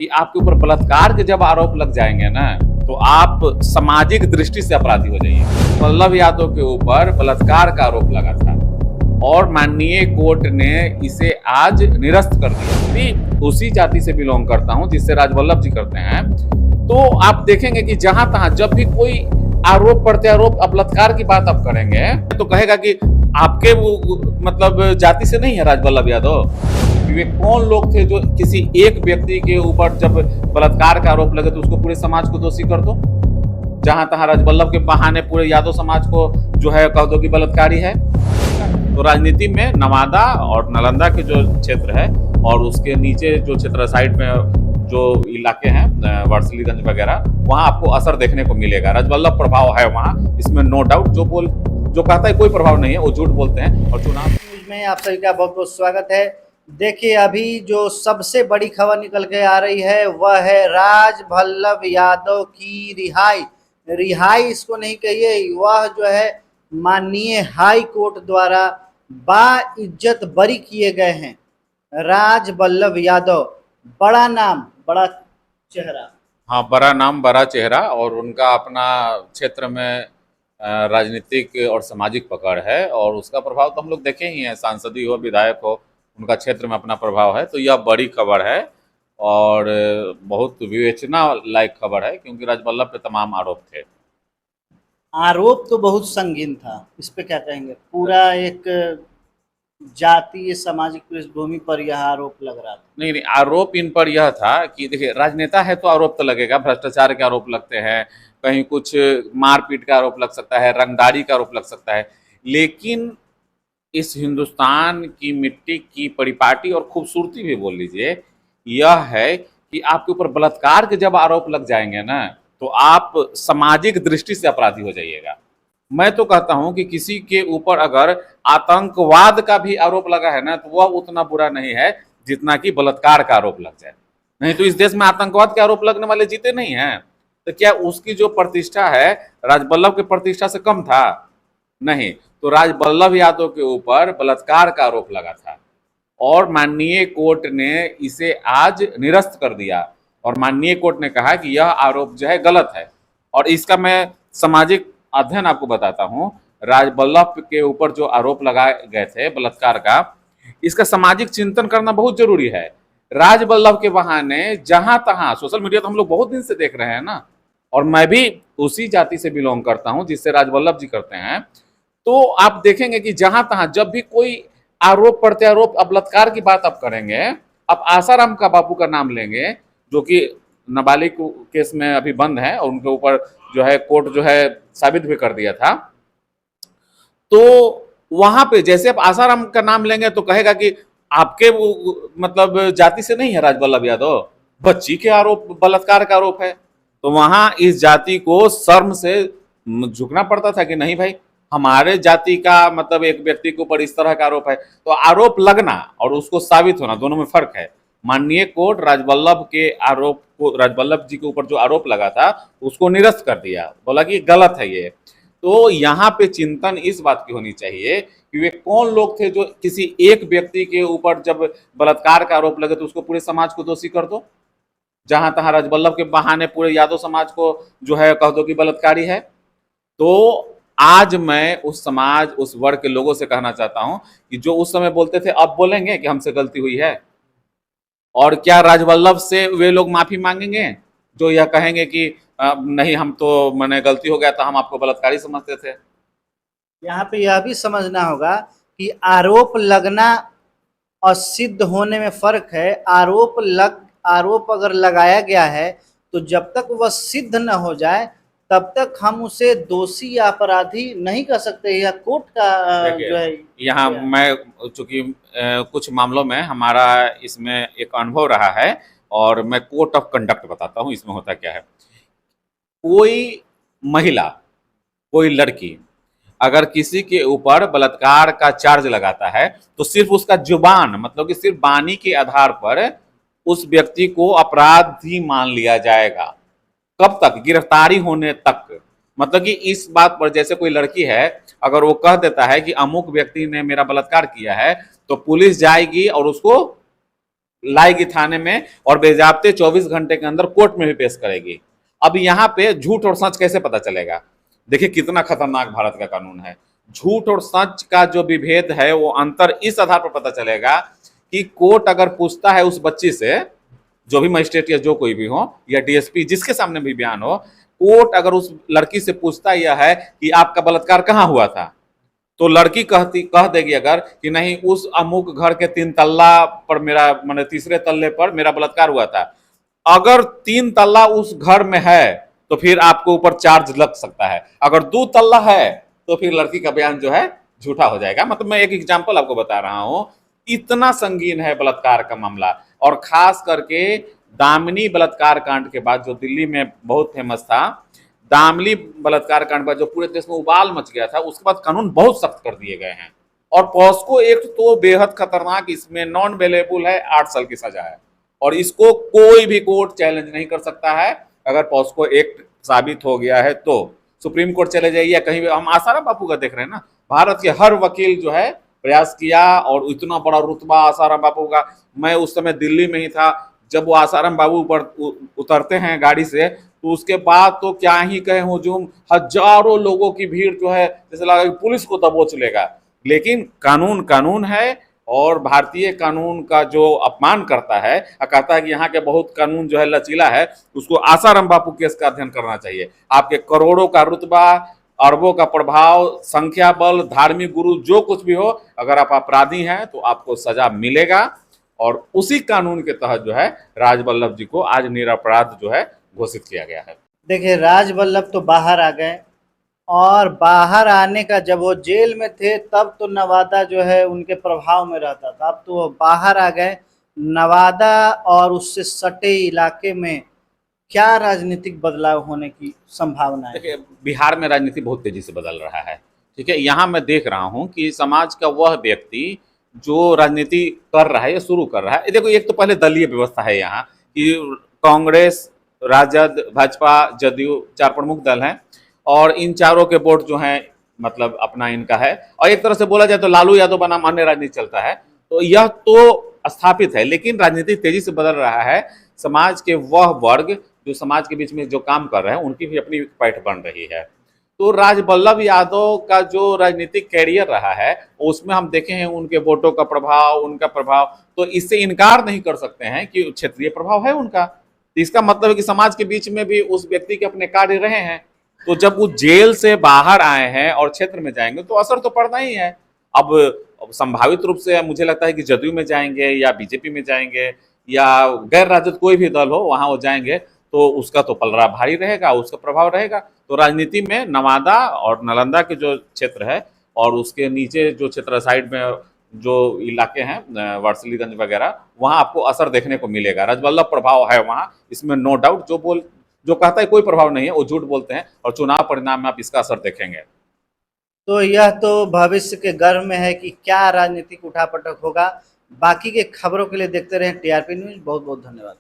कि आपके ऊपर बलात्कार के जब आरोप लग जाएंगे ना, तो आप सामाजिक दृष्टि से अपराधी हो जाइए। वल्लभ यादव के ऊपर बलात्कार का आरोप लगा था और माननीय कोर्ट ने इसे आज निरस्त कर दिया। भी उसी जाति से बिलोंग करता हूं जिससे राजवल्लभ जी करते हैं। तो आप देखेंगे कि जहां तहां जब भी कोई आरोप प्रत्यारोप बलात्कार की बात आप करेंगे तो कहेगा कि आपके मतलब जाति से नहीं है राजवल्लभ यादव। वे कौन लोग थे जो किसी एक व्यक्ति के ऊपर जब बलात्कार का आरोप लगे तो उसको पूरे समाज को दोषी कर दो। जहां तहां राजवल्लभ के बहाने पूरे यादव समाज को जो है कह दो कि बलात्कारी है। तो राजनीति में नवादा और नालंदा के जो क्षेत्र है और उसके नीचे जो क्षेत्र साइड में जो इलाके हैं वारसिलीगंज वगैरह, वहां आपको असर देखने को मिलेगा। राजवल्लभ प्रभाव है वहां, इसमें नो डाउट। जो कहता है कोई प्रभाव नहीं है वो झूठ बोलते हैं। और चुनाव न्यूज में आप सभी का बहुत बहुत स्वागत है। देखिए, अभी जो सबसे बड़ी खबर निकल के आ रही है वह है राजवल्लभ यादव की रिहाई इसको नहीं कहिए, वह जो है माननीय हाई कोर्ट द्वारा बाइज्जत बरी किए गए हैं। राजवल्लभ यादव, बड़ा नाम बड़ा चेहरा। हाँ, बड़ा नाम बड़ा चेहरा और उनका अपना क्षेत्र में राजनीतिक और सामाजिक पकड़ है और उसका प्रभाव तो हम लोग देखे ही हैं। सांसदीय हो, विधायक हो, उनका क्षेत्र में अपना प्रभाव है। तो यह बड़ी खबर है और बहुत विवेचना लायक खबर है क्योंकि राजवल्लभ पे तमाम आरोप थे। आरोप तो बहुत संगीन था, इस पे क्या कहेंगे? पूरा एक जातीय सामाजिक पृष्ठभूमि पर यह आरोप लग रहा था। नहीं, आरोप इन पर यह था कि देखिए, राजनेता है तो आरोप तो लगेगा। भ्रष्टाचार के आरोप लगते हैं, कहीं कुछ मारपीट का आरोप लग सकता है, रंगदारी का आरोप लग सकता है। लेकिन इस हिंदुस्तान की मिट्टी की परिपाटी और खूबसूरती भी बोल लीजिए, यह है कि आपके ऊपर बलात्कार के जब आरोप लग जाएंगे ना, तो आप सामाजिक दृष्टि से अपराधी हो जाइएगा। मैं तो कहता हूं कि किसी के ऊपर अगर आतंकवाद का भी आरोप लगा है ना, तो वह उतना बुरा नहीं है जितना कि बलात्कार का आरोप लग जाए। नहीं तो इस देश में आतंकवाद के आरोप लगने वाले जीते नहीं हैं। तो क्या उसकी जो प्रतिष्ठा है राजवल्लभ की प्रतिष्ठा से कम था? नहीं। तो राजवल्लभ यादव के ऊपर बलात्कार का आरोप लगा था और माननीय कोर्ट ने इसे आज निरस्त कर दिया और माननीय कोर्ट ने कहा कि यह आरोप जो है गलत है। और इसका मैं सामाजिक अध्ययन आपको बताता हूं। राजवल्लभ के ऊपर जो आरोप लगाए गए थे बलात्कार का, इसका सामाजिक चिंतन करना बहुत जरूरी है। राजवल्लभ के बहाने जहां तहां सोशल मीडिया तो हम लोग बहुत दिन से देख रहे हैं ना, और मैं भी उसी जाति से बिलोंग करता हूं जिससे राजवल्लभ जी करते हैं। तो आप देखेंगे कि जहां तहां जब भी कोई आरोप प्रत्यारोप बलात्कार की बात आप करेंगे, आप आसाराम का बापू का नाम लेंगे जो कि नाबालिग केस में अभी बंद है और उनके ऊपर जो है कोर्ट जो है साबित भी कर दिया था। तो वहां पे जैसे आप आसाराम का नाम लेंगे तो कहेगा कि आपके मतलब जाति से नहीं है राजवल्लभ यादव, बच्ची के आरोप बलात्कार का आरोप है। तो वहां इस जाति को शर्म से झुकना पड़ता था कि नहीं भाई, हमारे जाति का मतलब एक व्यक्ति के ऊपर इस तरह का आरोप है। तो आरोप लगना और उसको साबित होना, दोनों में फर्क है। माननीय कोर्ट राजवल्लभ के आरोप को, राजवल्लभ जी के ऊपर जो आरोप लगा था उसको निरस्त कर दिया, बोला कि गलत है ये। तो यहाँ पे चिंतन इस बात की होनी चाहिए कि वे कौन लोग थे जो किसी एक व्यक्ति के ऊपर जब बलात्कार का आरोप लगे तो उसको पूरे समाज को दोषी कर दो। जहां तहां राजवल्लभ के बहाने पूरे यादव समाज को जो है कह दो कि बलात्कारी है। तो आज मैं उस समाज, उस वर्ग के लोगों से कहना चाहता हूं कि जो उस समय बोलते थे अब बोलेंगे कि हमसे गलती हुई है? और क्या राजवल्लभ से वे लोग माफी मांगेंगे जो यह कहेंगे कि नहीं, हम तो मैंने गलती हो गया था, हम आपको बलात्कारी समझते थे? यहाँ पे यह भी समझना होगा कि आरोप लगना और सिद्ध होने में फर्क है। आरोप अगर लगाया गया है तो जब तक वह सिद्ध न हो जाए तब तक हम उसे दोषी या अपराधी नहीं कर सकते। यह कोर्ट का जो है। यहाँ मैं चूंकि कुछ मामलों में हमारा इसमें एक अनुभव रहा है और मैं कोर्ट ऑफ कंडक्ट बताता हूँ इसमें होता क्या है। कोई महिला, कोई लड़की अगर किसी के ऊपर बलात्कार का चार्ज लगाता है तो सिर्फ उसका जुबान, मतलब कि सिर्फ वाणी के आधार पर उस व्यक्ति को अपराधी मान लिया जाएगा। कब तक? गिरफ्तारी होने तक। मतलब कि इस बात पर, जैसे कोई लड़की है अगर वो कह देता है कि अमुक व्यक्ति ने मेरा बलात्कार किया है, तो पुलिस जाएगी और उसको लाएगी थाने में और बेजाब्ते 24 घंटे के अंदर कोर्ट में भी पेश करेगी। अब यहाँ पे झूठ और सच कैसे पता चलेगा? देखिए कितना खतरनाक भारत का कानून है। झूठ और सच का जो विभेद है वो अंतर इस आधार पर पता चलेगा कि कोर्ट अगर पूछता है उस बच्ची से, जो भी मजिस्ट्रेट या जो कोई भी हो या डीएसपी जिसके सामने भी बयान हो, कोर्ट अगर उस लड़की से पूछता यह है कि आपका बलात्कार कहाँ हुआ था, तो लड़की कह देगी अगर कि नहीं उस अमुक घर के 3 तल्ला पर मेरा मैंने तीसरे तल्ले पर मेरा बलात्कार हुआ था। अगर 3 तल्ला उस घर में है तो फिर आपको ऊपर चार्ज लग सकता है, अगर 2 तल्ला है तो फिर लड़की का बयान जो है झूठा हो जाएगा। मतलब मैं एक एग्जाम्पल आपको बता रहा हूं, इतना संगीन है बलात्कार का मामला। और खास करके दामिनी बलात्कार कांड के बाद जो दिल्ली में बहुत फेमस था, दामिनी बलात्कार कांड पर जो पूरे देश में उबाल मच गया था, उसके बाद कानून बहुत सख्त कर दिए गए हैं। और पॉस्को एक्ट तो बेहद खतरनाक, इसमें नॉन बेलेबल है, 8 साल की सजा है और इसको कोई भी कोर्ट चैलेंज नहीं कर सकता है। अगर पॉस्को एक्ट साबित हो गया है तो सुप्रीम कोर्ट चले जाइए या कहीं भी। हम आसाराम बापू का देख रहे हैं ना, भारत के हर वकील जो है प्रयास किया और इतना बड़ा रुतबा आसाराम बापू का। मैं उस समय दिल्ली में ही था, जब वो आसाराम बाबू पर उतरते हैं गाड़ी से तो उसके बाद तो क्या ही कहें, हुजूम हजारों लोगों की भीड़ जो है जैसे लगा कि पुलिस को दबोच लेगा। लेकिन कानून कानून है और भारतीय कानून का जो अपमान करता है और कहता है कि यहाँ के बहुत कानून जो है लचीला है, उसको आसाराम बापू केस का अध्ययन करना चाहिए। आपके करोड़ों का रुतबा, अरबों का प्रभाव, संख्या बल, धार्मिक गुरु जो कुछ भी हो, अगर आप अपराधी हैं तो आपको सजा मिलेगा। और उसी कानून के तहत जो है राजवल्लभ जी को आज निरपराध जो है घोषित किया गया है। देखिए राजवल्लभ तो बाहर आ गए, और बाहर आने का जब वो जेल में थे तब तो नवादा जो है उनके प्रभाव में रहता था। अब तो वो बाहर आ गए, नवादा और उससे सटे इलाके में क्या राजनीतिक बदलाव होने की संभावना है? देखिए बिहार में राजनीति बहुत तेजी से बदल रहा है। ठीक है, यहाँ मैं देख रहा हूँ कि समाज का वह व्यक्ति जो राजनीति कर रहा है या शुरू कर रहा है, देखो एक तो पहले दलीय व्यवस्था है यहाँ कि कांग्रेस, राजद, भाजपा, जदयू 4 प्रमुख दल हैं और इन चारों के वोट जो हैं मतलब अपना इनका है। और एक तरह से बोला जाए तो लालू यादव बनाम अन्य राजनीति चलता है, तो यह तो स्थापित है। लेकिन राजनीति तेजी से बदल रहा है, समाज के वह वर्ग जो समाज के बीच में जो काम कर रहे हैं उनकी भी अपनी पैठ बन रही है। तो राजवल्लभ यादव का जो राजनीतिक कैरियर रहा है उसमें हम देखे हैं उनके वोटों का प्रभाव, उनका प्रभाव, तो इससे इनकार नहीं कर सकते हैं कि क्षेत्रीय प्रभाव है उनका। तो इसका मतलब है कि समाज के बीच में भी उस व्यक्ति के अपने कार्य रहे हैं। तो जब वो जेल से बाहर आए हैं और क्षेत्र में जाएंगे तो असर तो पड़ना ही है। अब संभावित रूप से मुझे लगता है कि जदयू में जाएंगे या बीजेपी में जाएंगे या गैर राजद कोई भी दल हो वहां वो जाएंगे तो उसका तो पलड़ा भारी रहेगा, उसका प्रभाव रहेगा। तो राजनीति में नवादा और नालंदा के जो क्षेत्र है और उसके नीचे जो क्षेत्र साइड में जो इलाके हैं वारसिलीगंज वगैरह, वहां आपको असर देखने को मिलेगा। राजवल्लभ प्रभाव है वहां, इसमें नो डाउट। जो कहता है कोई प्रभाव नहीं है वो झूठ बोलते हैं और चुनाव परिणाम में आप इसका असर देखेंगे। तो यह तो भविष्य के गर्भ में है कि क्या राजनीतिक उठापटक होगा। बाकी के खबरों के लिए देखते रहें टीआरपी न्यूज। बहुत बहुत धन्यवाद।